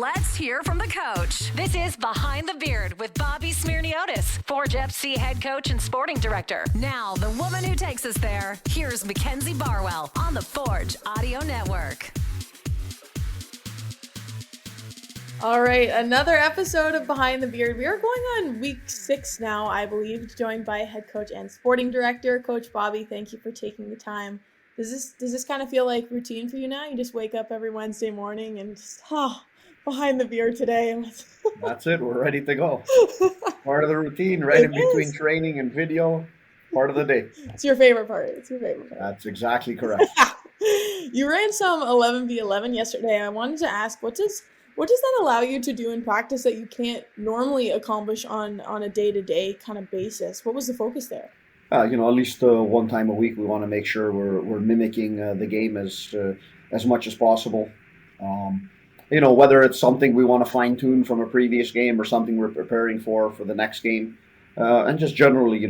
let's hear from the coach. This is Behind the Beard with Bobby Smirniotis, Forge FC head coach and sporting director. Now, the woman who takes us there, here's Mackenzie Barwell on the Forge Audio Network. All right, another episode of Behind the Beard. We are going on week 6 now, I believe, joined by head coach and sporting director, Coach Bobby. Thank you for taking the time. Does this kind of feel like routine for you now? You just wake up every Wednesday morning and just, Behind the Beard today. That's it. We're ready to go. Part of the routine, right in between training and video. Part of the day. It's your favorite part. That's exactly correct. You ran some 11v11 yesterday. I wanted to ask, what does that allow you to do in practice that you can't normally accomplish on a day-to-day kind of basis? What was the focus there? At least one time a week, we want to make sure we're mimicking the game as much as possible. Whether it's something we want to fine tune from a previous game or something we're preparing for the next game, and just generally,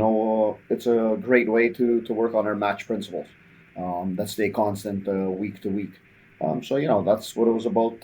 it's a great way to work on our match principles that stay constant week to week. That's what it was about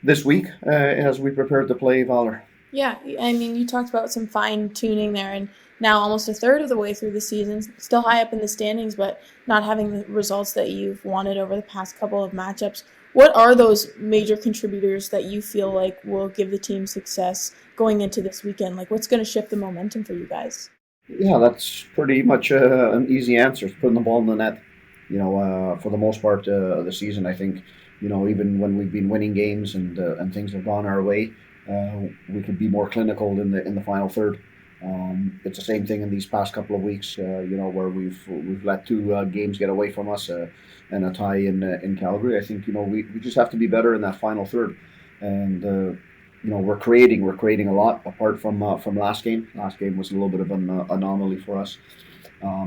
this week as we prepared to play Valor. Yeah, I mean, you talked about some fine-tuning there, and now almost a third of the way through the season, still high up in the standings, but not having the results that you've wanted over the past couple of matchups. What are those major contributors that you feel like will give the team success going into this weekend? Like, what's going to shift the momentum for you guys? Yeah, that's pretty much an easy answer. It's putting the ball in the net. For the most part of the season, I think, even when we've been winning games and things have gone our way, we could be more clinical in the final third. It's the same thing in these past couple of weeks, where we've let 2 games get away from us and a tie in Calgary. I think we just have to be better in that final third, and we're creating a lot apart from last game. Last game was a little bit of an anomaly for us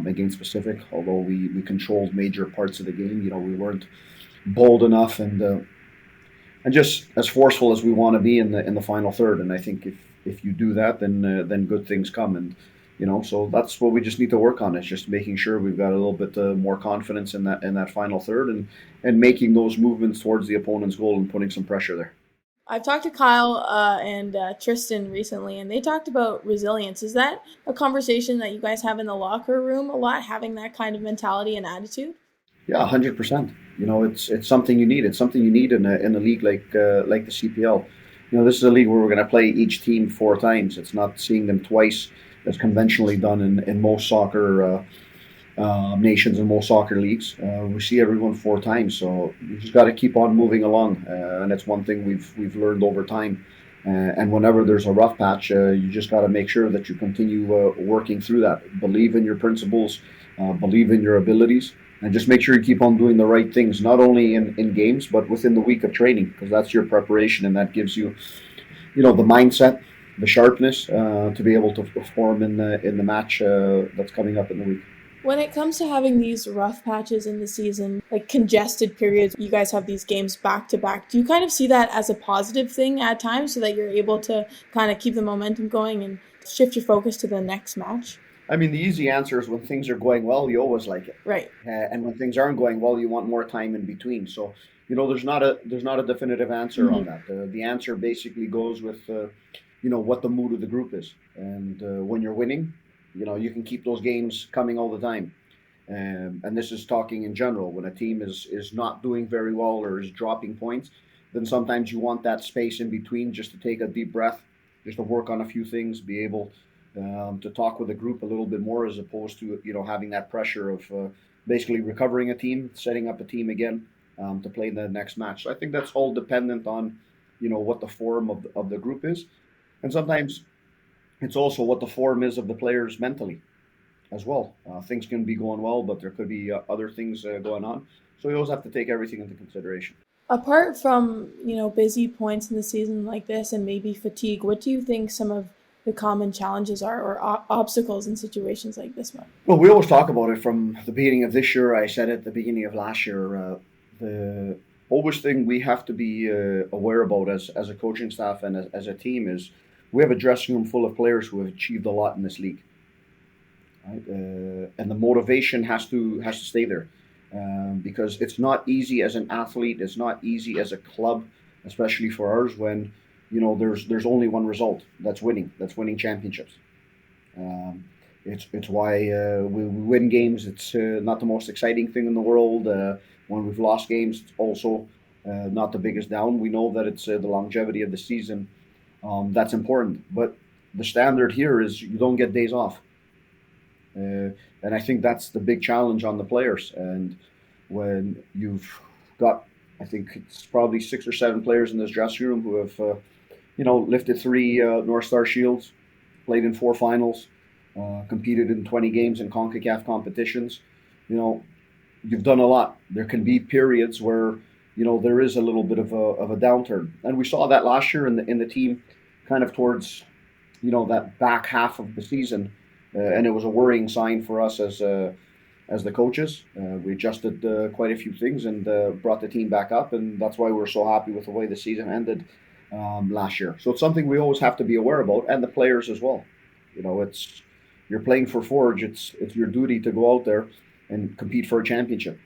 against Pacific, although we controlled major parts of the game. We weren't bold enough and just as forceful as we want to be in the final third. And I think if you do that, then good things come. And so that's what we just need to work on. It's just making sure we've got a little bit more confidence in that final third and making those movements towards the opponent's goal and putting some pressure there. I've talked to Kyle and Tristan recently, and they talked about resilience. Is that a conversation that you guys have in the locker room a lot, having that kind of mentality and attitude? Yeah, 100%. It's something you need. It's something you need in a league like the CPL. This is a league where we're going to play each team 4 times. It's not seeing them twice as conventionally done in most soccer nations and most soccer leagues. We see everyone 4 times, so you just got to keep on moving along, and it's one thing we've learned over time. And whenever there's a rough patch, you just got to make sure that you continue working through that. Believe in your principles, believe in your abilities, and just make sure you keep on doing the right things, not only in games, but within the week of training, because that's your preparation, and that gives you, the mindset, the sharpness to be able to perform in the match that's coming up in the week. When it comes to having these rough patches in the season, like congested periods, you guys have these games back to back. Do you kind of see that as a positive thing at times so that you're able to kind of keep the momentum going and shift your focus to the next match? I mean, the easy answer is when things are going well, you always like it. Right. And when things aren't going well, you want more time in between. So, there's not a definitive answer on that. The answer basically goes with, what the mood of the group is. And when you're winning, you can keep those games coming all the time. And this is talking in general. When a team is not doing very well or is dropping points, then sometimes you want that space in between just to take a deep breath, just to work on a few things, be able to talk with the group a little bit more, as opposed to having that pressure of basically recovering a team, setting up a team again to play the next match. So I think that's all dependent on what the form of the group is, and sometimes it's also what the form is of the players mentally as well. Things can be going well, but there could be other things going on. So you always have to take everything into consideration. Apart from busy points in the season like this and maybe fatigue, what do you think some of the common challenges are or obstacles in situations like this one? Well, we always talk about it from the beginning of this year. I said at the beginning of last year, the always thing we have to be aware about as a coaching staff and as a team is we have a dressing room full of players who have achieved a lot in this league. Right? And the motivation has to stay there. because it's not easy as an athlete. It's not easy as a club, especially for ours when there's only one result. That's winning. That's winning championships. It's why we win games. It's not the most exciting thing in the world. When we've lost games, it's also not the biggest down. We know that it's the longevity of the season that's important. But the standard here is you don't get days off. And I think that's the big challenge on the players. And when you've got, I think it's probably 6 or 7 players in this dressing room who have, lifted 3 North Star Shields, played in 4 finals, competed in 20 games in CONCACAF competitions. You've done a lot. There can be periods where, there is a little bit of a downturn. And we saw that last year in the team kind of towards, that back half of the season. And it was a worrying sign for us as the coaches. We adjusted quite a few things and brought the team back up. And that's why we're so happy with the way the season ended last year. So it's something we always have to be aware about, and the players as well. You're playing for Forge. It's your duty to go out there and compete for a championship.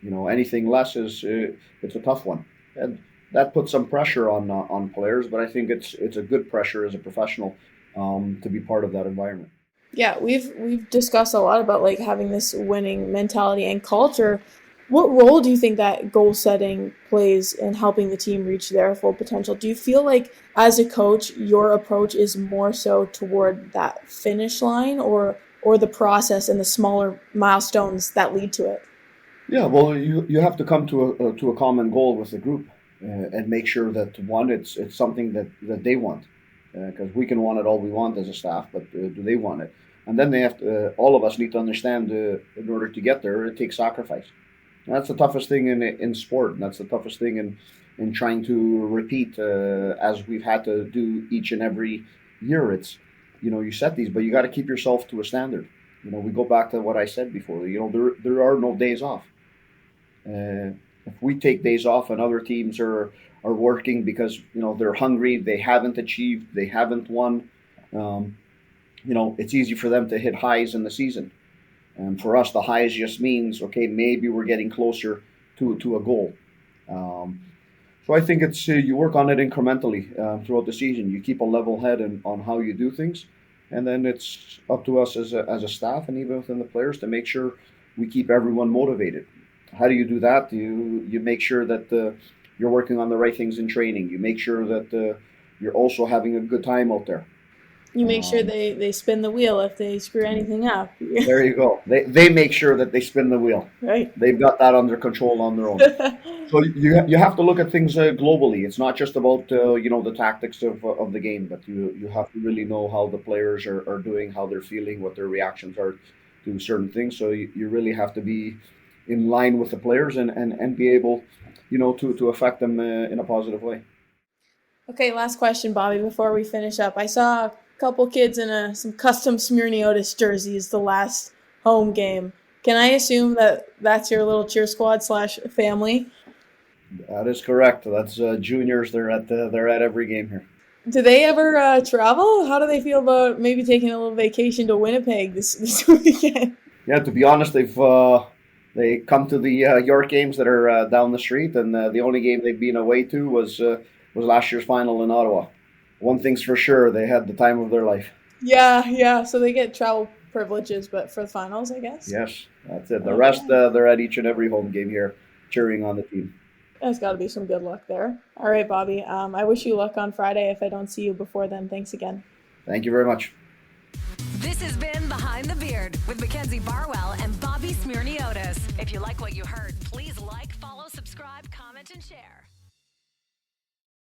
Anything less it's a tough one, and that puts some pressure on players. But I think it's a good pressure as a professional to be part of that environment. Yeah, we've discussed a lot about having this winning mentality and culture. What role do you think that goal setting plays in helping the team reach their full potential? Do you feel like as a coach, your approach is more so toward that finish line or the process and the smaller milestones that lead to it? Yeah, well, you have to come to a common goal with the group and make sure that one, it's something that they want, because we can want it all we want as a staff, but do they want it? And then they have to. All of us need to understand in order to get there, it takes sacrifice. And that's the toughest thing in sport, and that's the toughest thing in trying to repeat as we've had to do each and every year. It's you set these, but you got to keep yourself to a standard. We go back to what I said before. There are no days off. If we take days off and other teams are working because they're hungry, they haven't achieved, they haven't won, it's easy for them to hit highs in the season. And for us, the highs just means, okay, maybe we're getting closer to a goal. So I think it's you work on it incrementally throughout the season. You keep a level head on how you do things, and then it's up to us as a staff and even within the players to make sure we keep everyone motivated. How do you do that? You make sure that you're working on the right things in training. You make sure that you're also having a good time out there. You make sure they spin the wheel if they screw anything up. There you go. They make sure that they spin the wheel. Right. They've got that under control on their own. So you have to look at things globally. It's not just about the tactics of the game, but you have to really know how the players are doing, how they're feeling, what their reactions are to certain things. So you really have to be in line with the players and be able to affect them in a positive way. Okay, last question, Bobby, before we finish up. I saw a couple kids in some custom Smyrniotis jerseys the last home game. Can I assume that that's your little cheer squad / family? That is correct. That's juniors. They're at every game here. Do they ever travel? How do they feel about maybe taking a little vacation to Winnipeg this weekend? Yeah, to be honest, they come to the York games that are down the street, and the only game they've been away to was last year's final in Ottawa. One thing's for sure, they had the time of their life. Yeah. So they get travel privileges, but for the finals, I guess? Yes, that's it. The rest, they're at each and every home game here, cheering on the team. There's got to be some good luck there. All right, Bobby. I wish you luck on Friday if I don't see you before then. Thanks again. Thank you very much. This has been Behind the Beard with Mackenzie Barwell and Bobby Smyrniotis. If you like what you heard, please like, follow, subscribe, comment, and share.